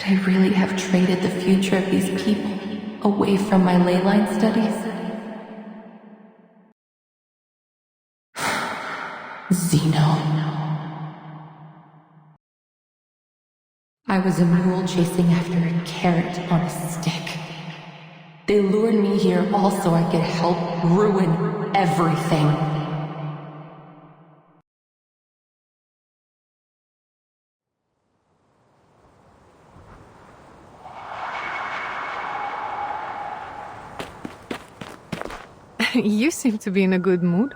Could I really have traded the future of these people away from my ley line studies? Zeno. I was a mule chasing after a carrot on a stick. They lured me here all so I could help ruin everything. You seem to be in a good mood.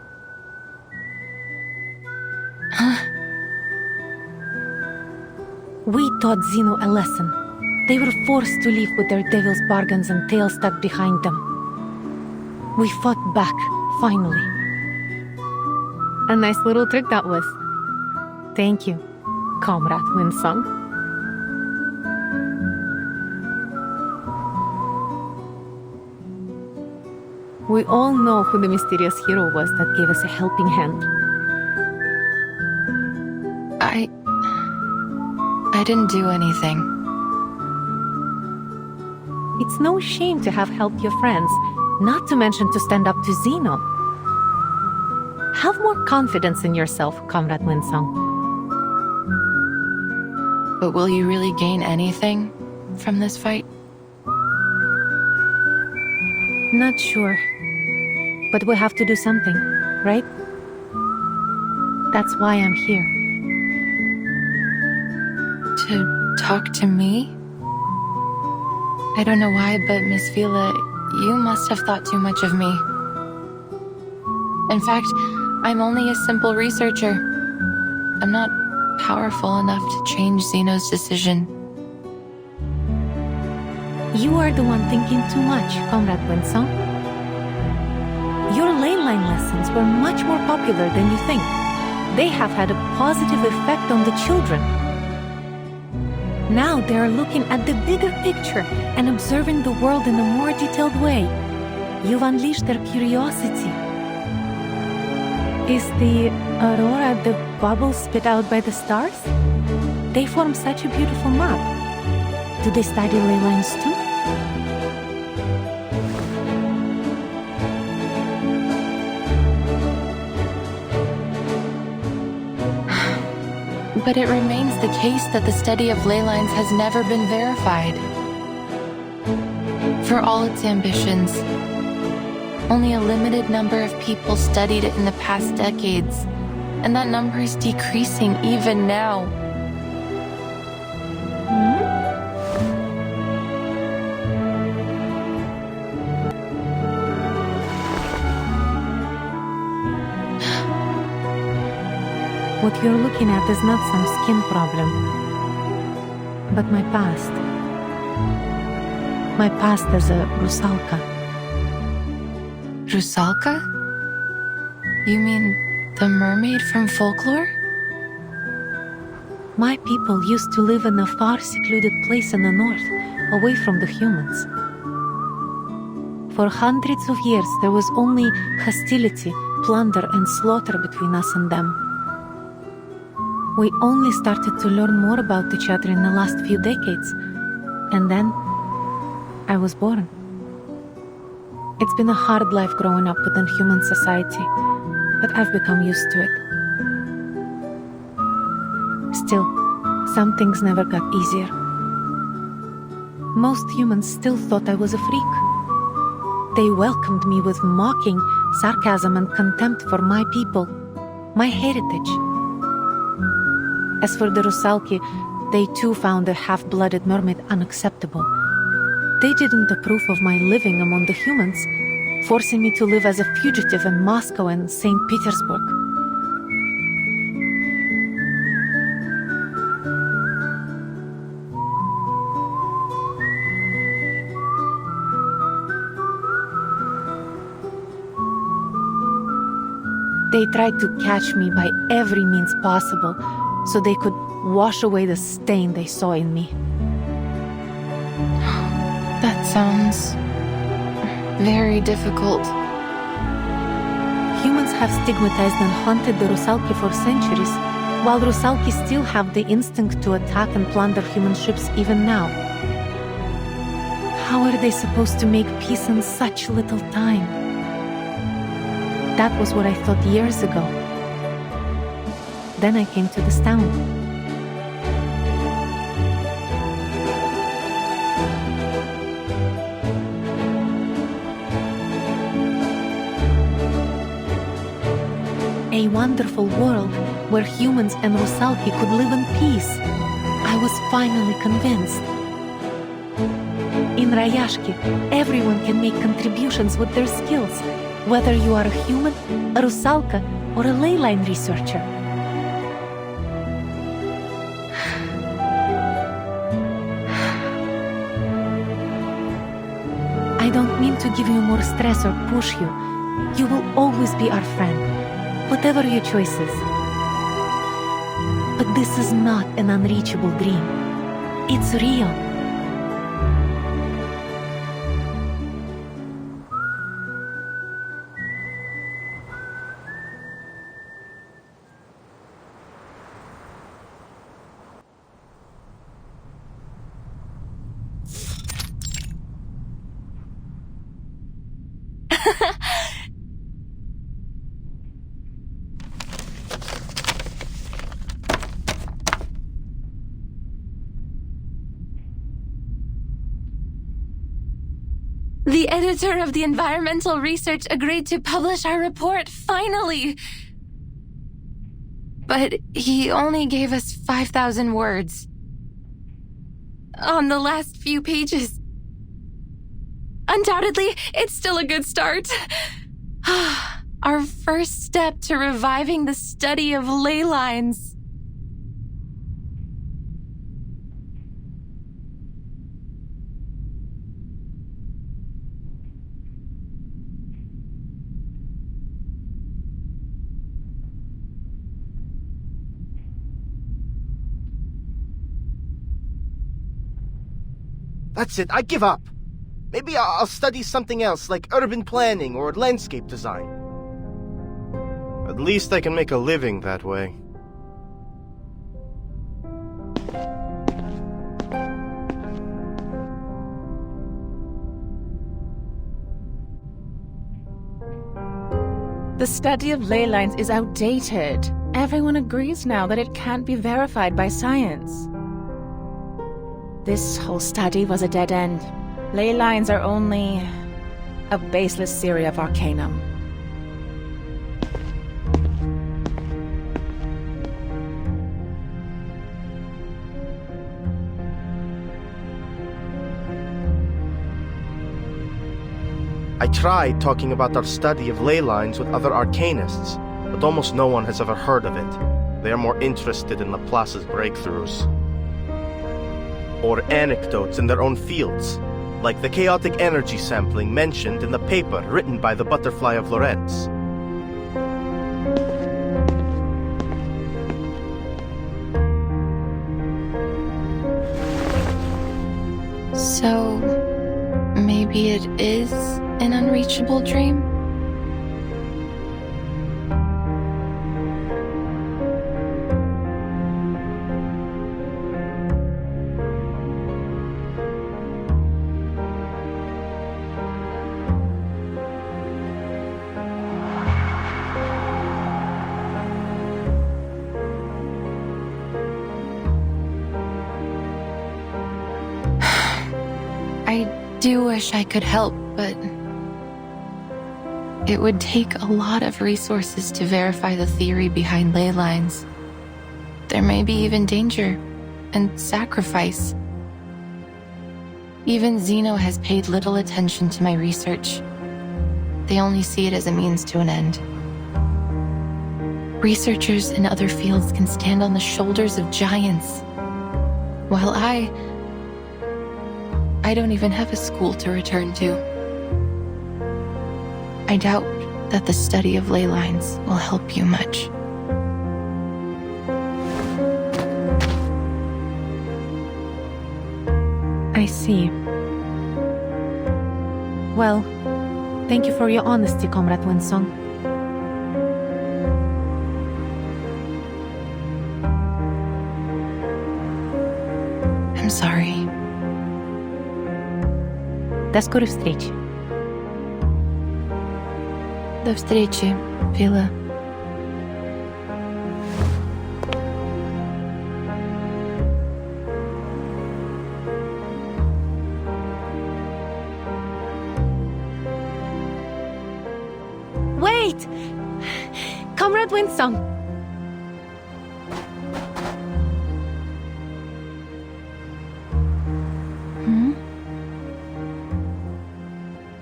We taught Zeno a lesson. They were forced to leave with their devil's bargains and tails stuck behind them. We fought back, finally. A nice little trick that was. Thank you, Comrade Winsong. We all know who the mysterious hero was that gave us a helping hand. I didn't do anything. It's no shame to have helped your friends, not to mention to stand up to Zeno. Have more confidence in yourself, Comrade Winsong. But will you really gain anything from this fight? Not sure. But we have to do something, right? That's why I'm here. To talk to me? I don't know why, but Miss Vila, you must have thought too much of me. In fact, I'm only a simple researcher. I'm not powerful enough to change Zeno's decision. You are the one thinking too much, Comrade Winsong. Your ley line lessons were much more popular than you think. They have had a positive effect on the children. Now they are looking at the bigger picture and observing the world in a more detailed way. You've unleashed their curiosity. Is the aurora the bubbles spit out by the stars? They form such a beautiful map. Do they study ley lines too? But it remains the case that the study of ley lines has never been verified. For all its ambitions, only a limited number of people studied it in the past decades, and that number is decreasing even now. What you're looking at is not some skin problem, but my past. My past as a Rusalka. Rusalka? You mean the mermaid from folklore? My people used to live in a far secluded place in the north, away from the humans. For hundreds of years there was only hostility, plunder and slaughter between us and them. We only started to learn more about each other in the last few decades, and then I was born. It's been a hard life growing up within human society, but I've become used to it. Still, some things never got easier. Most humans still thought I was a freak. They welcomed me with mocking, sarcasm and contempt for my people, my heritage. As for the Rusalki, they too found a half-blooded mermaid unacceptable. They didn't approve of my living among the humans, forcing me to live as a fugitive in Moscow and St. Petersburg. They tried to catch me by every means possible, so they could wash away the stain they saw in me. That sounds very difficult. Humans have stigmatized and haunted the Rusalki for centuries, while Rusalki still have the instinct to attack and plunder human ships even now. How are they supposed to make peace in such little time? That was what I thought years ago. Then I came to this town. A wonderful world where humans and Rusalki could live in peace. I was finally convinced. In Rayashki, everyone can make contributions with their skills, whether you are a human, a Rusalka, or a ley line researcher. I don't mean to give you more stress or push you. You will always be our friend, whatever your choices. But this is not an unreachable dream. It's real. The editor of the environmental research agreed to publish our report, finally! But he only gave us 5,000 words. On the last few pages. Undoubtedly, it's still a good start. Our first step to reviving the study of ley lines. That's it, I give up. Maybe I'll study something else, like urban planning or landscape design. At least I can make a living that way. The study of ley lines is outdated. Everyone agrees now that it can't be verified by science. This whole study was a dead end. Ley lines are only a baseless theory of arcanum. I tried talking about our study of ley lines with other arcanists, but almost no one has ever heard of it. They are more interested in Laplace's breakthroughs. Or anecdotes in their own fields, like the chaotic energy sampling mentioned in the paper written by the Butterfly of Lorentz. So, maybe it is an unreachable dream? I do wish I could help, but it would take a lot of resources to verify the theory behind ley lines. There may be even danger and sacrifice. Even Zeno has paid little attention to my research. They only see it as a means to an end. Researchers in other fields can stand on the shoulders of giants, while I don't even have a school to return to. I doubt that the study of ley lines will help you much. I see. Well, thank you for your honesty, Comrade Winsong. I'm sorry. До скорой встречи. До встречи, Вилла. Wait! Comrade Winsong!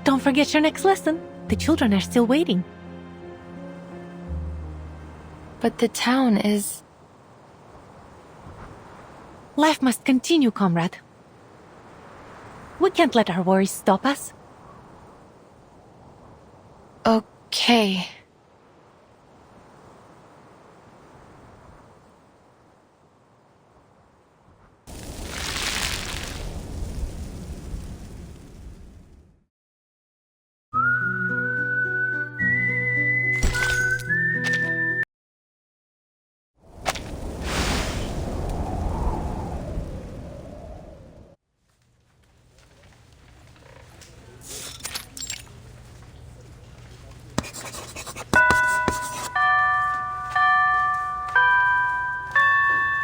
Don't forget your next lesson. The children are still waiting. But the town is... Life must continue, comrade. We can't let our worries stop us. Okay.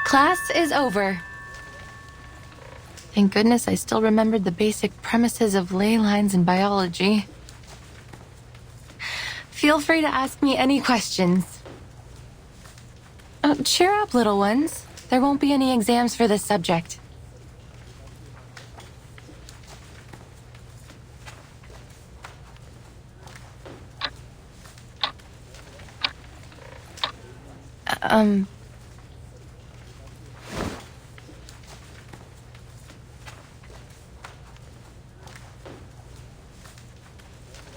Class is over. Thank goodness I still remembered the basic premises of ley lines in biology. Feel free to ask me any questions. Oh, cheer up, little ones. There won't be any exams for this subject.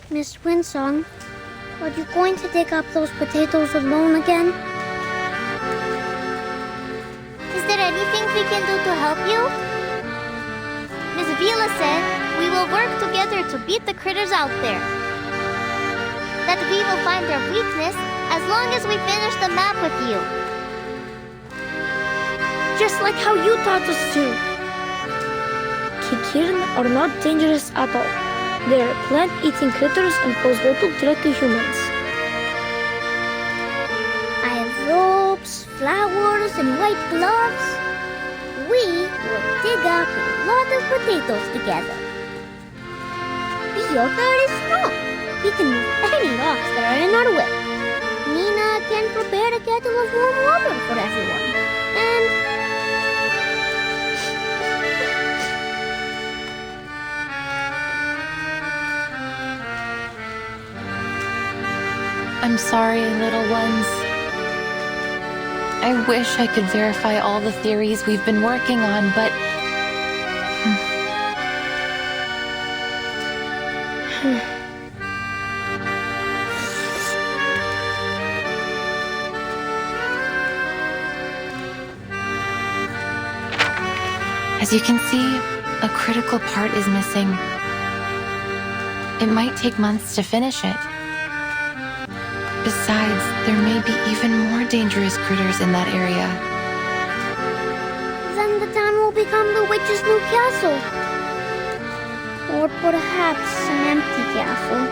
Miss Winsong, are you going to dig up those potatoes alone again? Is there anything we can do to help you? Miss Vila said we will work together to beat the critters out there. That we will find their weakness as long as we finish the map with you. Just like how you taught us to. Kikirin are not dangerous at all. They are plant-eating critters and pose little threat to humans. I have ropes, flowers, and white gloves. We will dig up a lot of potatoes together. Piotr is strong. He can move any rocks that are in our way. Nina can prepare a kettle of warm water for everyone. And I'm sorry, little ones. I wish I could verify all the theories we've been working on, but... As you can see, a critical part is missing. It might take months to finish it. Besides, there may be even more dangerous critters in that area. then the town will become the witch's new castle. Or perhaps an empty castle.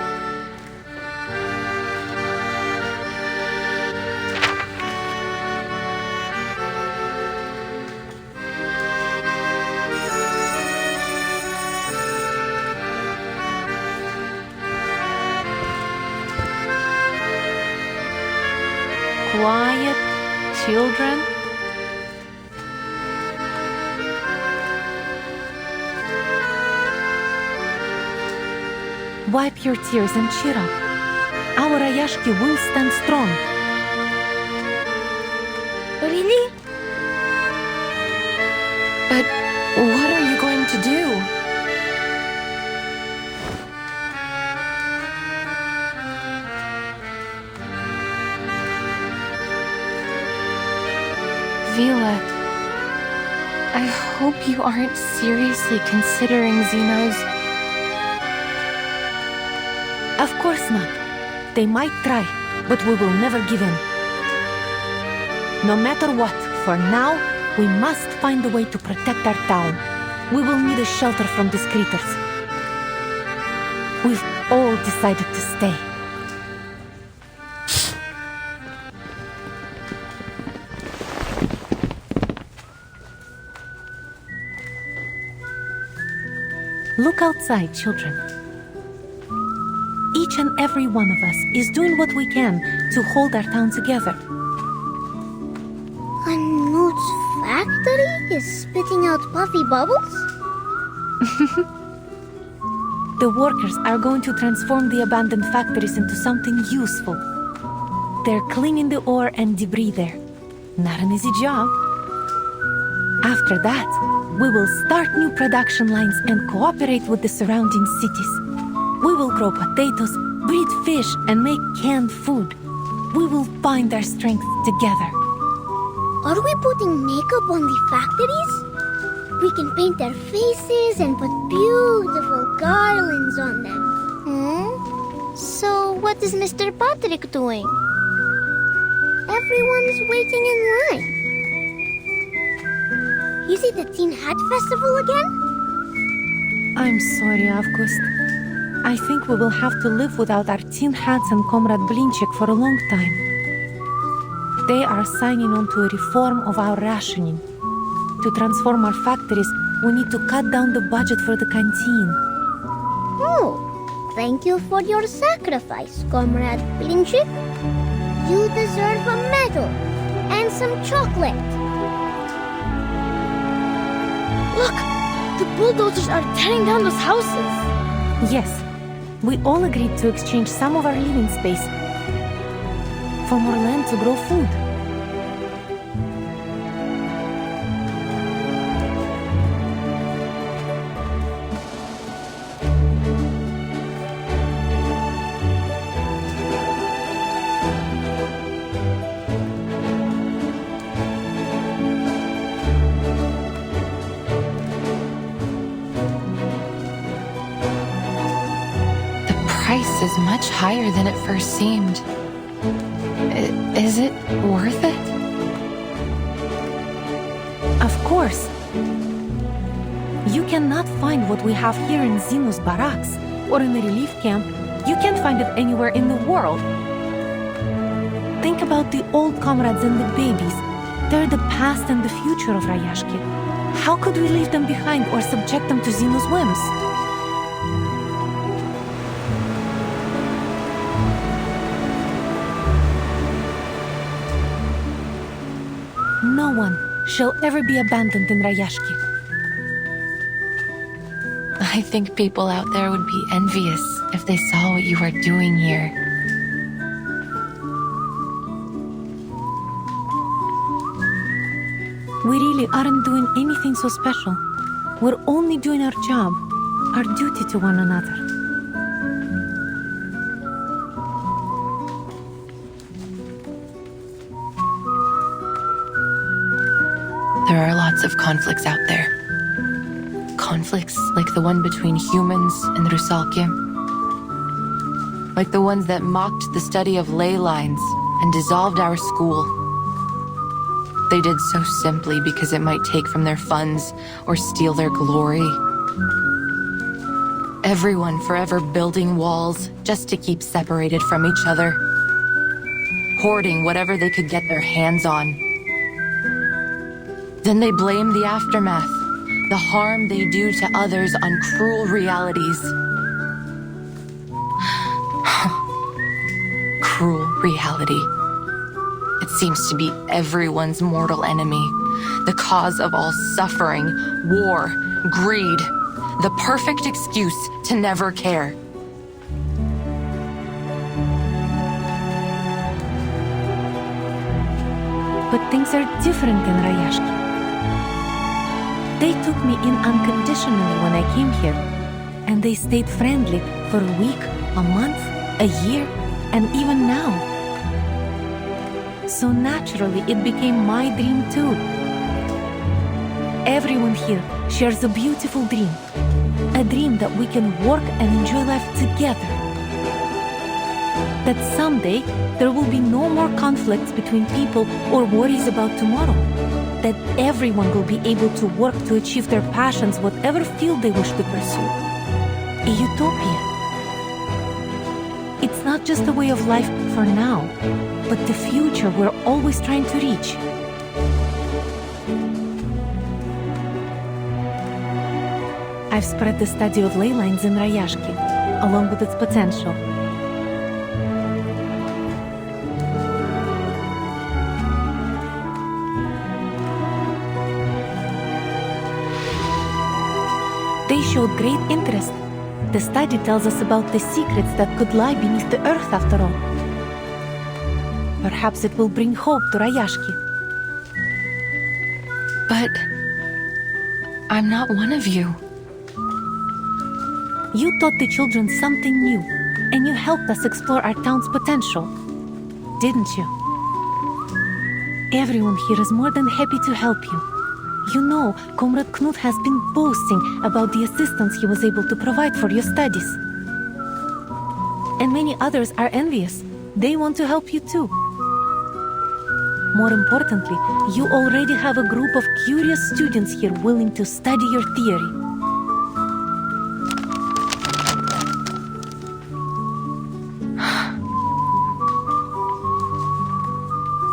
Quiet, children. Wipe your tears and cheer up. Our Rayashki will stand strong. Really? But what are you going to do? Vila, I hope you aren't seriously considering Zeno's... Of course not. They might try, but we will never give in. No matter what, for now, We must find a way to protect our town. We will need a shelter from these critters. We've all decided to stay. Look outside, children. Each and every one of us is doing what we can to hold our town together. Knut's factory is spitting out puffy bubbles? The workers are going to transform the abandoned factories into something useful. They're cleaning the ore and debris there. Not an easy job. After that, we will start new production lines and cooperate with the surrounding cities. We will grow potatoes, breed fish, and make canned food. We will find our strength together. Are we putting makeup on the factories? We can paint their faces and put beautiful garlands on them. So what is Mr. Patrick doing? Everyone is waiting in line. Is it the Teen Hat Festival again? I'm sorry, August. I think we will have to live without our tin hats and Comrade Blinchik for a long time. They are signing on to a reform of our rationing. To transform our factories, we need to cut down the budget for the canteen. Oh, thank you for your sacrifice, Comrade Blinchik. You deserve a medal and some chocolate. Look! The bulldozers are tearing down those houses! Yes, we all agreed to exchange some of our living space for more land to grow food. Price is much higher than it first seemed. Is it worth it? Of course. You cannot find what we have here in Zeno's barracks or in the relief camp. You can't find it anywhere in the world. Think about the old comrades and the babies. They're the past and the future of Rayashki. How could we leave them behind or subject them to Zeno's whims? No one shall ever be abandoned in Rayashki. I think people out there would be envious if they saw what you are doing here. We really aren't doing anything so special. We're only doing our job, our duty to one another. There are lots of conflicts out there. Conflicts like the one between humans and Rusalki. Like the ones that mocked the study of ley lines and dissolved our school. They did so simply because it might take from their funds or steal their glory. Everyone forever building walls just to keep separated from each other. Hoarding whatever they could get their hands on. Then they blame the aftermath, the harm they do to others on cruel realities. Cruel reality. It seems to be everyone's mortal enemy, the cause of all suffering, war, greed, the perfect excuse to never care. But things are different in Rayashki. They took me in unconditionally when I came here, and they stayed friendly for a week, a month, a year, and even now. So naturally, it became my dream too. Everyone here shares a beautiful dream, a dream that we can work and enjoy life together. That someday, there will be no more conflicts between people or worries about tomorrow. that everyone will be able to work to achieve their passions, whatever field they wish to pursue. A utopia. It's not just a way of life for now, but the future we're always trying to reach. I've spread the study of ley lines in Rayashki, along with its potential. They showed great interest. The study tells us about the secrets that could lie beneath the earth after all. Perhaps it will bring hope to Rayashki. But I'm not one of you. You taught the children something new, and you helped us explore our town's potential, didn't you? Everyone here is more than happy to help you. You know, Comrade Knut has been boasting about the assistance he was able to provide for your studies. And many others are envious. They want to help you too. More importantly, you already have a group of curious students here willing to study your theory.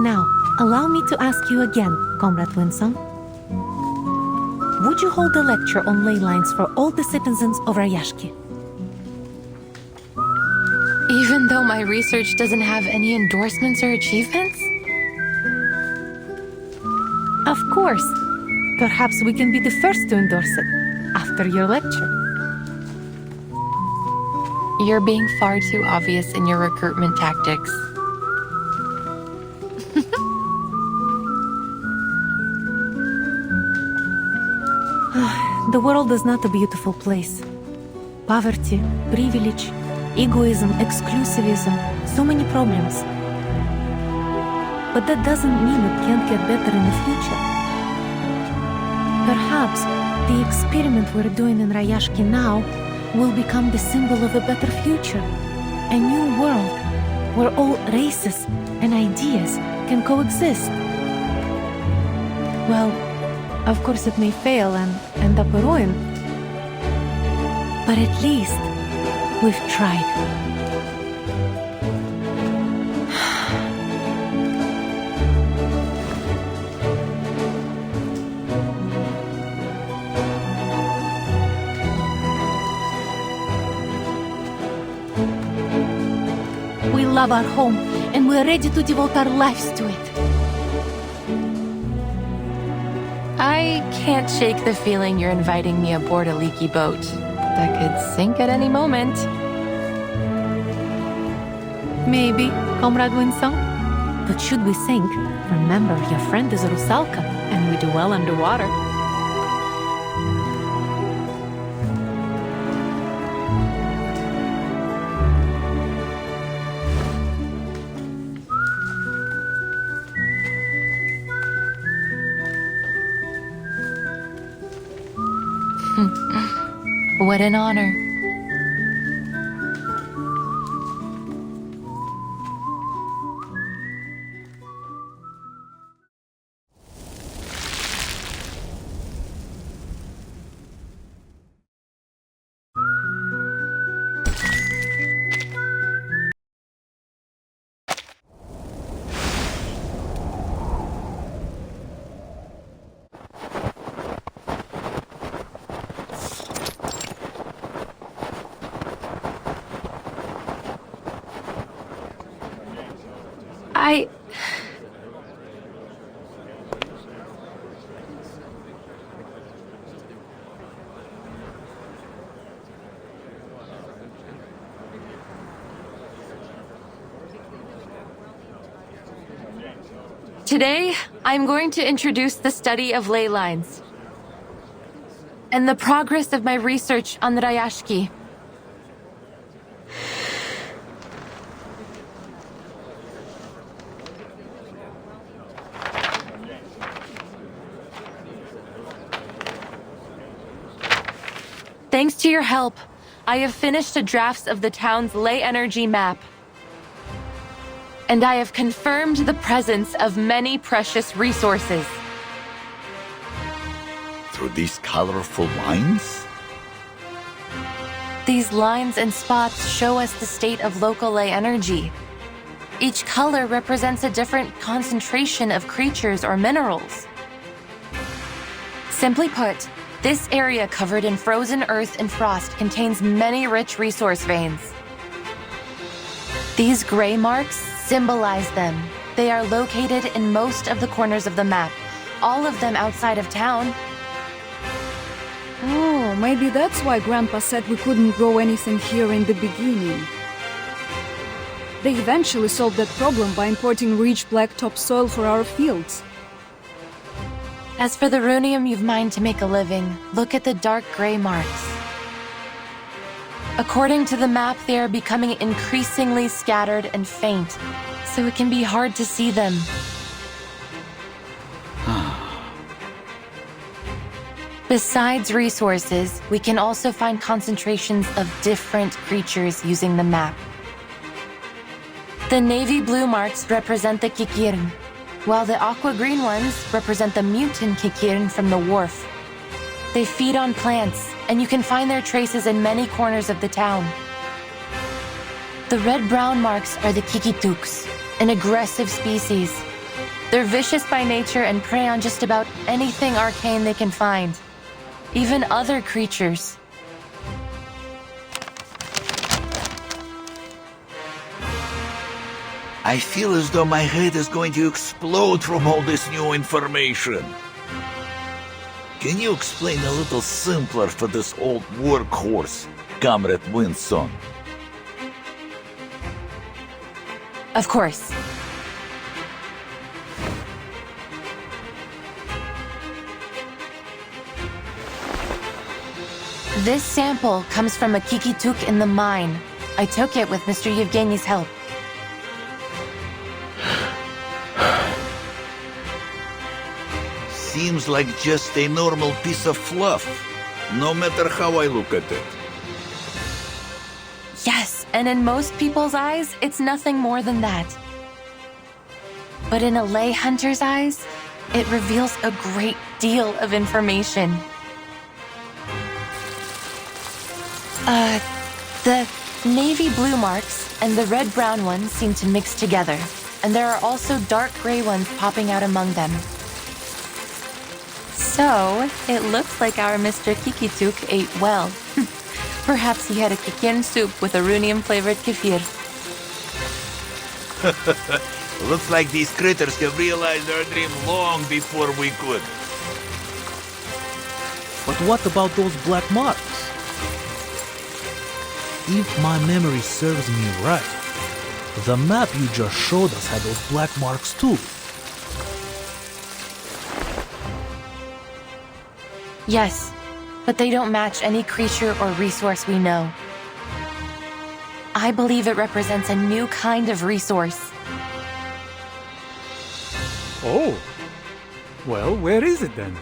Now, allow me to ask you again, Comrade Winsome. Would you hold a lecture on ley lines for all the citizens of Rayashki? Even though my research doesn't have any endorsements or achievements? Of course. Perhaps we can be the first to endorse it after your lecture. You're being far too obvious in your recruitment tactics. The world is not a beautiful place. Poverty, privilege, egoism, exclusivism, so many problems. But that doesn't mean it can't get better in the future. Perhaps the experiment we're doing in Rayashki now will become the symbol of a better future. A new world where all races and ideas can coexist. Well, of course it may fail and end up a ruin. But at least we've tried. We love our home and we're ready to devote our lives to it. I can't shake the feeling you're inviting me aboard a leaky boat that could sink at any moment. Maybe, Comrade Winsome. But should we sink, remember your friend is a Rusalka, and we do well underwater. What an honor. Today, I'm going to introduce the study of ley lines and the progress of my research on the Rayashki. Thanks to your help, I have finished the drafts of the town's ley energy map. And I have confirmed the presence of many precious resources. through these colorful lines? These lines and spots show us the state of local ley energy. Each color represents a different concentration of creatures or minerals. Simply put, this area covered in frozen earth and frost contains many rich resource veins. These gray marks symbolize them. They are located in most of the corners of the map, all of them outside of town. Oh, maybe that's why Grandpa said we couldn't grow anything here in the beginning. They eventually solved that problem by importing rich black topsoil for our fields. As for the runium you've mined to make a living, look at the dark gray marks. According to the map, they are becoming increasingly scattered and faint, so it can be hard to see them. Besides resources, we can also find concentrations of different creatures using the map. The navy blue marks represent the Kikirn, while the aqua green ones represent the mutant Kikirn from the wharf. They feed on plants, and you can find their traces in many corners of the town. The red-brown marks are the Kikituks, an aggressive species. They're vicious by nature and prey on just about anything arcane they can find, even other creatures. I feel as though my head is going to explode from all this new information. Can you explain a little simpler for this old workhorse, Comrade Winston? Of course. This sample comes from a Kikituk in the mine. I took it with Mr. Yevgeny's help. Seems like just a normal piece of fluff, no matter how I look at it. Yes, and in most people's eyes, it's nothing more than that. But in a lay hunter's eyes, it reveals a great deal of information. The navy blue marks and the red-brown ones seem to mix together, and there are also dark gray ones popping out among them. So, it looks like our Mr. Kikituk ate well. Perhaps he had a kikin soup with a runium-flavored kefir. Looks like these critters have realized our dream long before we could. But what about those black marks? If my memory serves me right, the map you just showed us had those black marks too. Yes, but they don't match any creature or resource we know. I believe it represents a new kind of resource. Oh. Well, where is it then?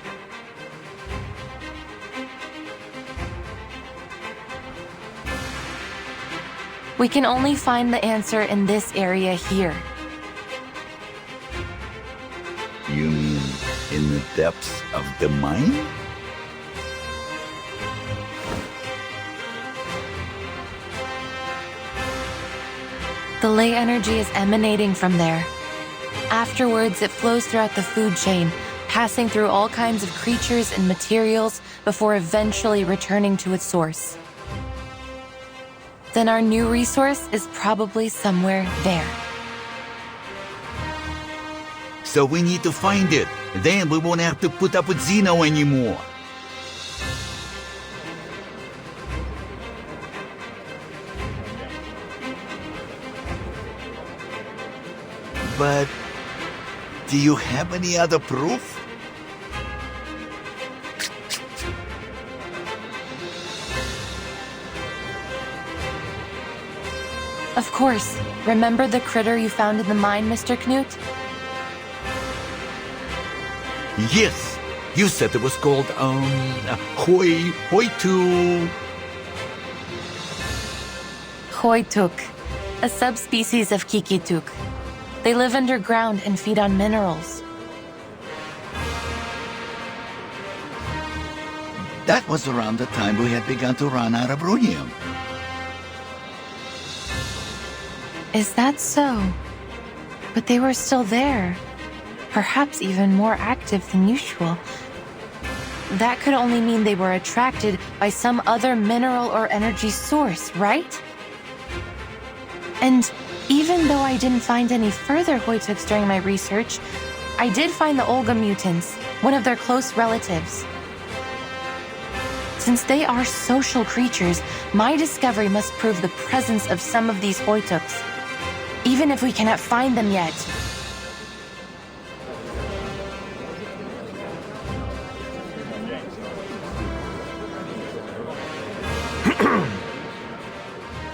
We can only find the answer in this area here. You mean in the depths of the mine? The ley energy is emanating from there. Afterwards, it flows throughout the food chain, passing through all kinds of creatures and materials before eventually returning to its source. Then our new resource is probably somewhere there. So we need to find it. Then we won't have to put up with Zeno anymore. But do you have any other proof? Of course. Remember the critter you found in the mine, Mr. Knut? Yes. You said it was called, Hoitu. Hoituk, a subspecies of Kikituk. They live underground and feed on minerals. That was around the time we had begun to run out of rhodium. Is that so? But they were still there. Perhaps even more active than usual. That could only mean they were attracted by some other mineral or energy source, right? And even though I didn't find any further Hoytuks during my research, I did find the Olga mutants, one of their close relatives. Since they are social creatures, my discovery must prove the presence of some of these Hoytuks, even if we cannot find them yet.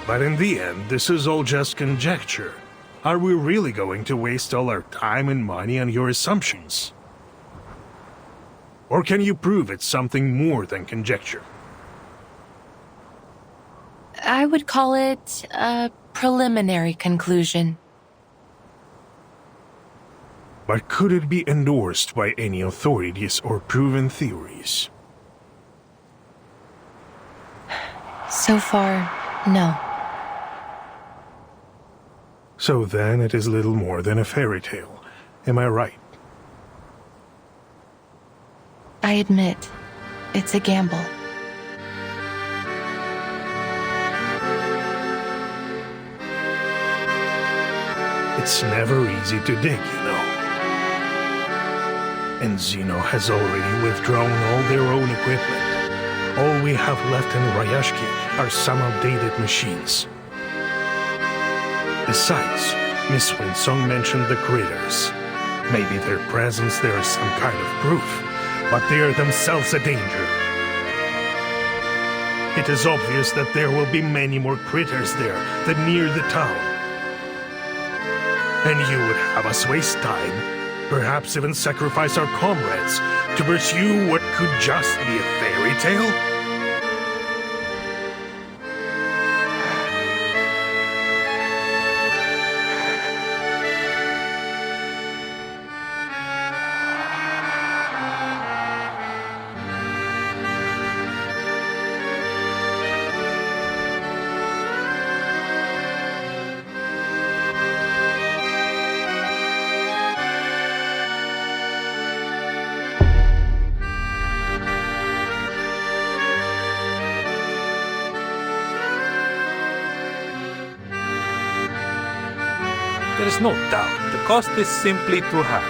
But in the end, this is all just conjecture. Are we really going to waste all our time and money on your assumptions? Or can you prove it's something more than conjecture? I would call it a preliminary conclusion. But could it be endorsed by any authorities or proven theories? So far, no. So then it is little more than a fairy tale. Am I right? I admit, it's a gamble. It's never easy to dig, you know. And Xeno has already withdrawn all their own equipment. All we have left in Rayashki are some outdated machines. Besides, Miss Winsong mentioned the critters. Maybe their presence there is some kind of proof, but they are themselves a danger. It is obvious that there will be many more critters there than near the town. And you would have us waste time, perhaps even sacrifice our comrades, to pursue what could just be a fairy tale? There is no doubt the cost is simply too high.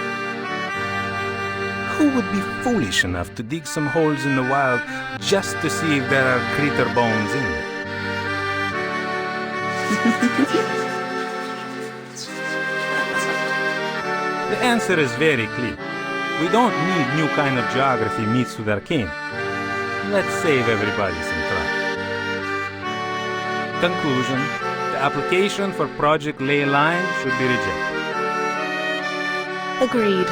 Who would be foolish enough to dig some holes in the wild just to see if there are critter bones in there? The answer is very clear. We don't need new kind of geography mixed with arcane. Let's save everybody some trouble. Conclusion. The application for Project Ley Line should be rejected. Agreed.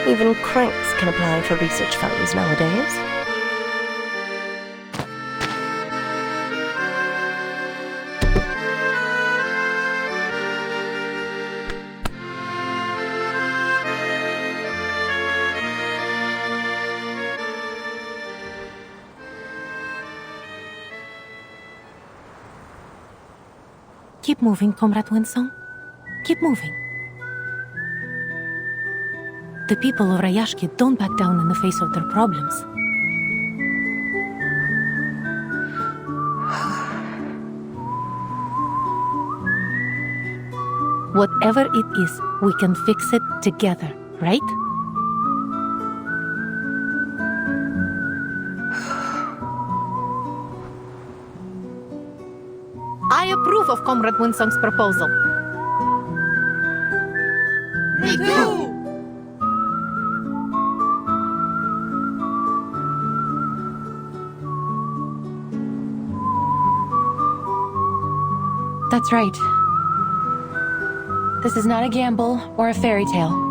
Even cranks can apply for research funds nowadays. Keep moving, Comrade Winsong. Keep moving. The people of Rayashki don't back down in the face of their problems. Whatever it is, we can fix it together, right? I approve of Comrade Winsong's proposal. Me too! That's right. This is not a gamble or a fairy tale.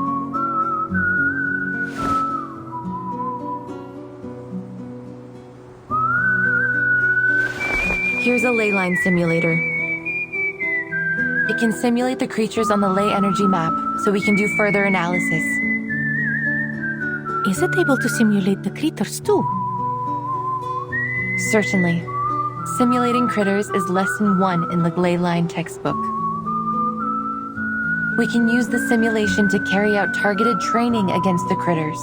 Here's a ley line simulator. It can simulate the creatures on the ley energy map, so we can do further analysis. Is it able to simulate the critters too? Certainly. Simulating critters is lesson 1 in the Leyline textbook. We can use the simulation to carry out targeted training against the critters.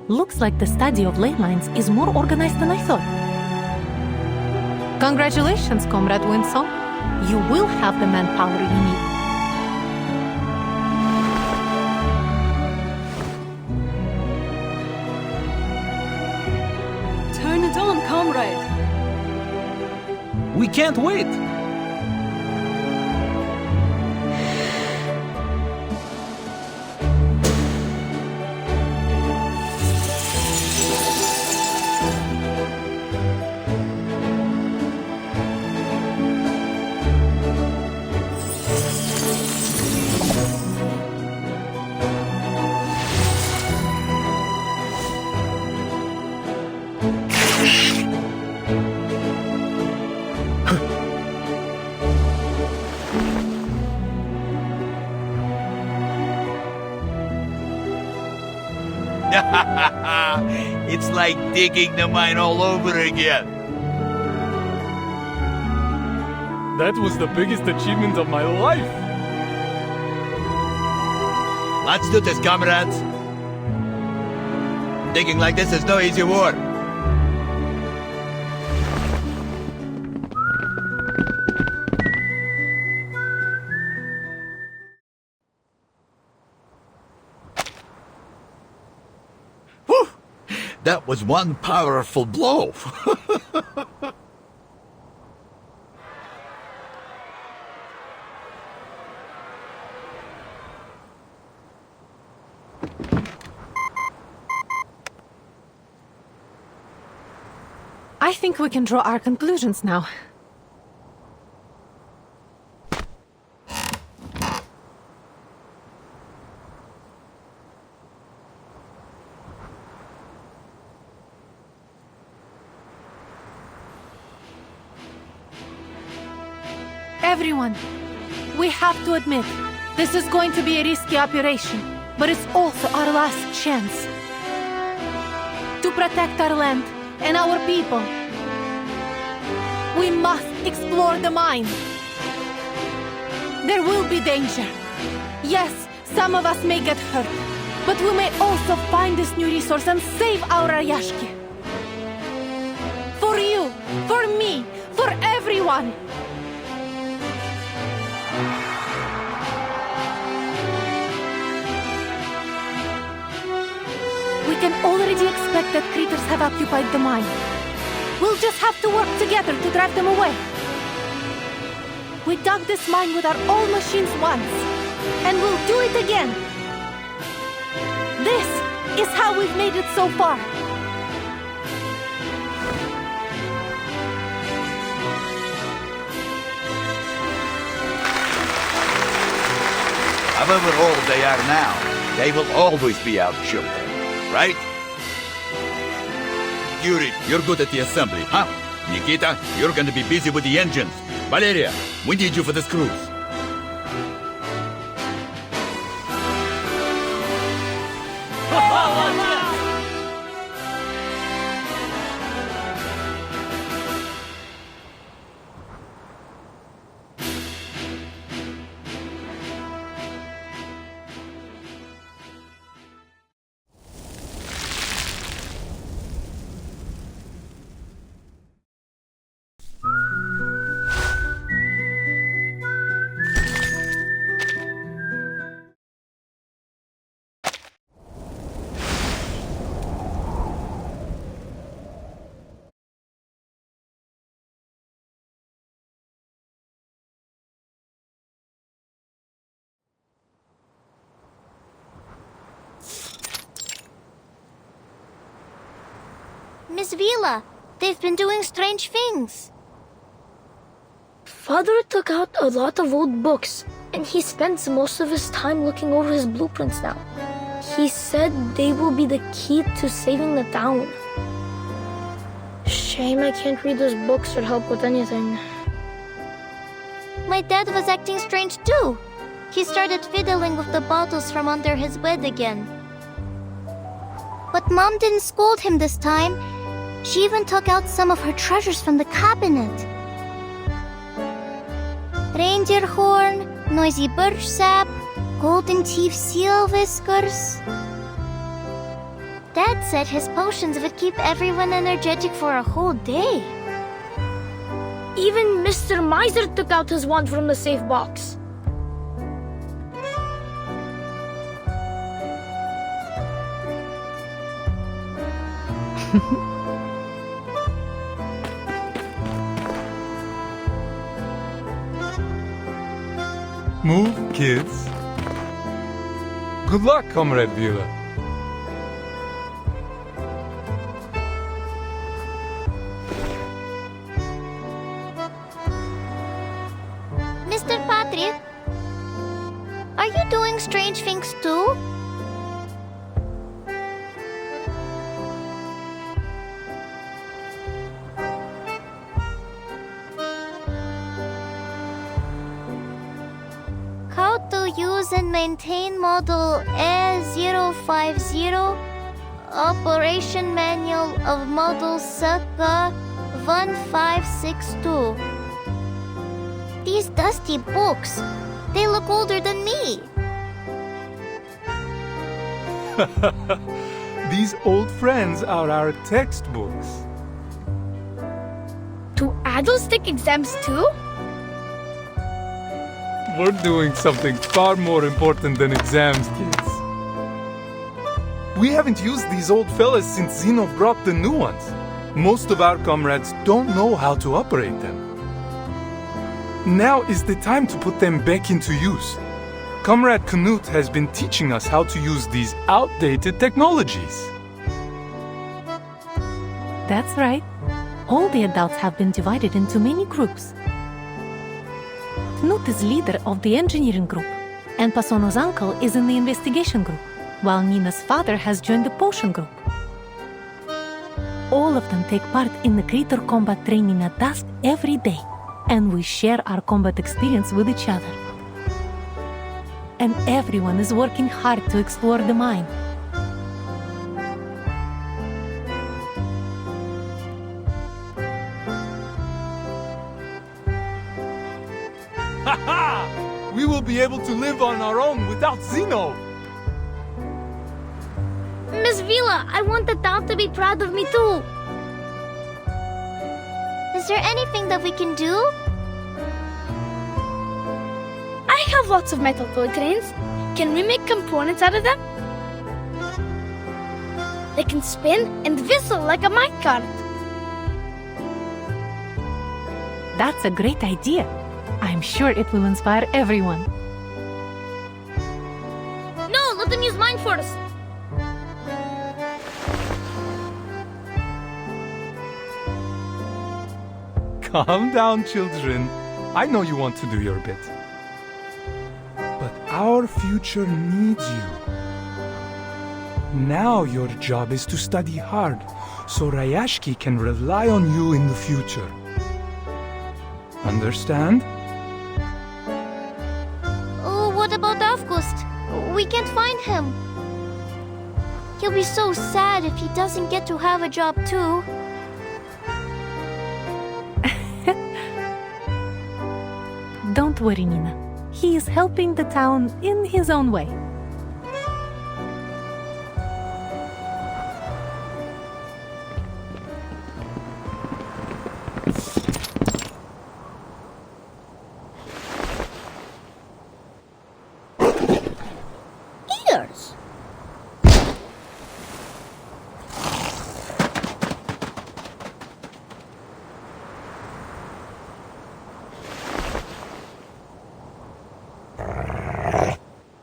Looks like the study of ley lines is more organized than I thought. Congratulations, Comrade Winsong. You will have the manpower you need. Turn it on, comrade. We can't wait! It's like digging the mine all over again. That was the biggest achievement of my life. Let's do this, comrades. Digging like this is no easy work. Whew! That was one powerful blow. I think we can draw our conclusions now. Everyone, we have to admit, this is going to be a risky operation, but it's also our last chance to protect our land and our people. We must explore the mine. There will be danger. Yes, some of us may get hurt, but we may also find this new resource and save our Rayashki. For you, for me, for everyone. We can already expect that critters have occupied the mine. We'll just have to work together to drive them away. We dug this mine with our own machines once, and we'll do it again. This is how we've made it so far. However old they are now, they will always be our children, right? Yuri, you're good at the assembly, huh? Nikita, you're going to be busy with the engines. Valeria, we need you for this cruise. Miss Vila, they've been doing strange things. Father took out a lot of old books, and he spends most of his time looking over his blueprints now. He said they will be the key to saving the town. Shame I can't read those books or help with anything. My dad was acting strange too. He started fiddling with the bottles from under his bed again. But Mom didn't scold him this time. She even took out some of her treasures from the cabinet. Reindeer horn, noisy birch sap, golden teeth seal whiskers. Dad said his potions would keep everyone energetic for a whole day. Even Mr. Miser took out his wand from the safe box. Move, kids. Good luck, Comrade Vila. Mr. Patrick, are you doing strange things too? How to use and maintain model A050, operation manual of model Suka 1562. These dusty books, they look older than me. These old friends are our textbooks. Do adults take exams too? We're doing something far more important than exams, kids. We haven't used these old fellas since Zeno brought the new ones. Most of our comrades don't know how to operate them. Now is the time to put them back into use. Comrade Knut has been teaching us how to use these outdated technologies. That's right. All the adults have been divided into many groups. Knut is leader of the engineering group, and Pasono's uncle is in the investigation group, while Nina's father has joined the potion group. All of them take part in the creator combat training at dusk every day, and we share our combat experience with each other. And everyone is working hard to explore the mine. We will be able to live on our own without Zeno! Miss Vila, I want the town to be proud of me too. Is there anything that we can do? I have lots of metal toy trains. Can we make components out of them? They can spin and whistle like a minecart. That's a great idea. I'm sure it will inspire everyone. No, let them use mine first. Calm down, children. I know you want to do your bit. But our future needs you. Now your job is to study hard, so Rayashki can rely on you in the future. Understand? Oh, what about August? We can't find him. He'll be so sad if he doesn't get to have a job too. Don't worry, Nina. He is helping the town in his own way. Ears.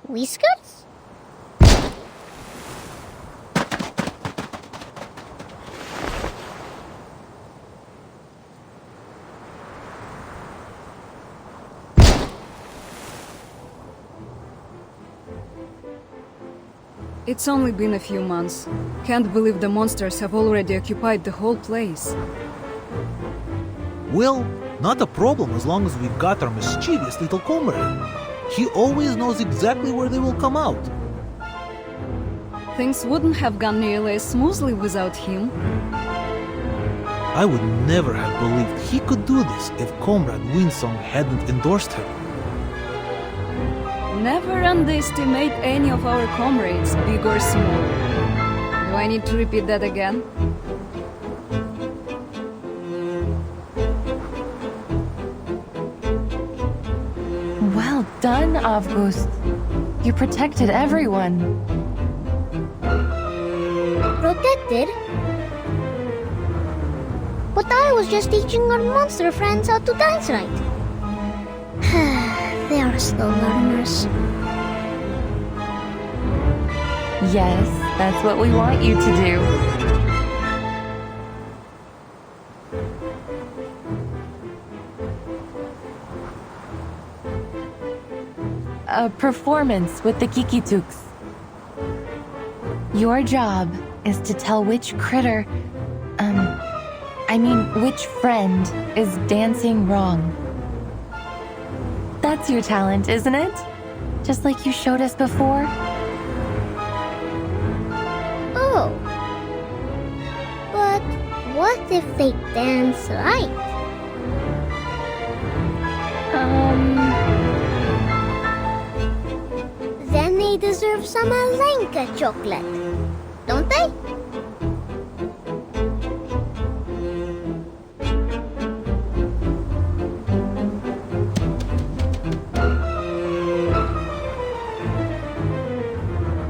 Whiskers? It's only been a few months. Can't believe the monsters have already occupied the whole place. Well, not a problem as long as we've got our mischievous little comrade. He always knows exactly where they will come out. things wouldn't have gone nearly as smoothly without him. I would never have believed he could do this if Comrade Winsong hadn't endorsed him. Never underestimate any of our comrades, big or small. Do I need to repeat that again? Well done, August. You protected everyone. Protected? But I was just teaching our monster friends how to dance right. They are slow learners. Yes, that's what we want you to do. A performance with the Kikituks. Your job is to tell which critter, which friend is dancing wrong. That's your talent, isn't it? Just like you showed us before? Oh. But what if they dance right? Then they deserve some Alenka chocolate, don't they?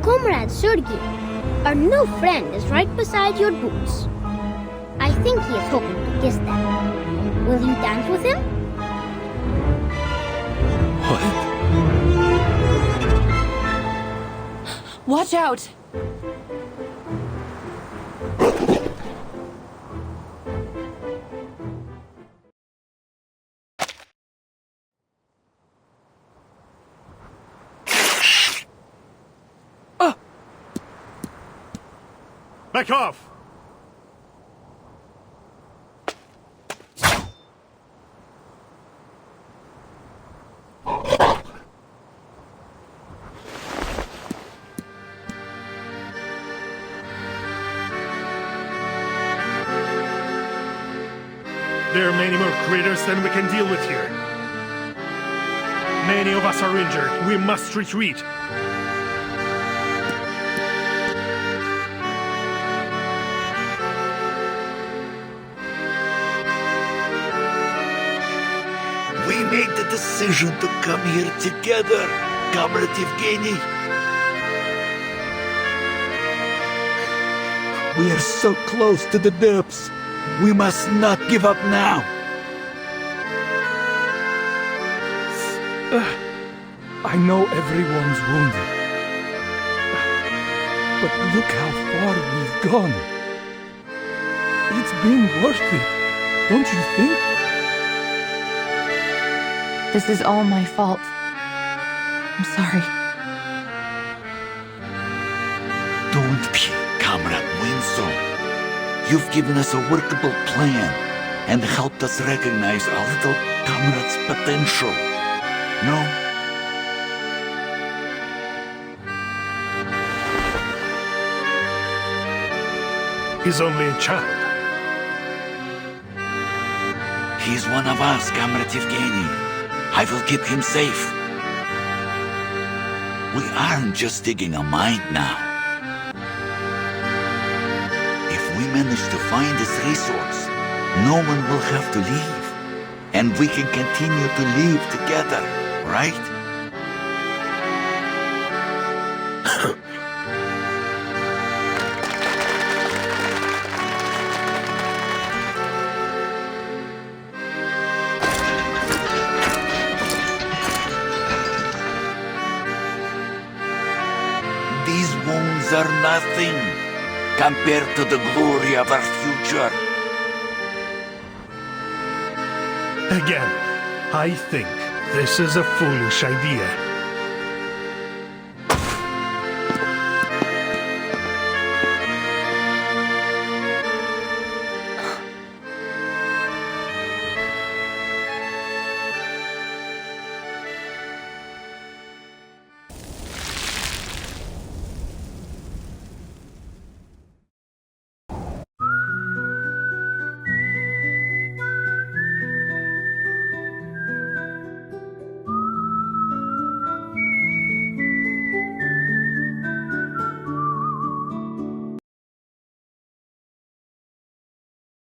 Comrade Sergei, our new friend is right beside your boots. I think he is hoping to kiss them. Will you dance with him? What? Watch out! Back off! There are many more critters than we can deal with here. Many of us are injured. We must retreat. We made the decision to come here together, Comrade Evgeny. We are so close to the depths. We must not give up now. I know everyone's wounded. But look how far we've gone. It's been worth it, don't you think? This is all my fault. I'm sorry. Don't be, Comrade Winsong. You've given us a workable plan and helped us recognize our little comrade's potential. No? He's only a child. He's one of us, Comrade Evgeny. I will keep him safe. We aren't just digging a mine now. If we manage to find this resource, no one will have to leave. And we can continue to live together, right? These wounds are nothing compared to the glory of our future. Again, I think this is a foolish idea.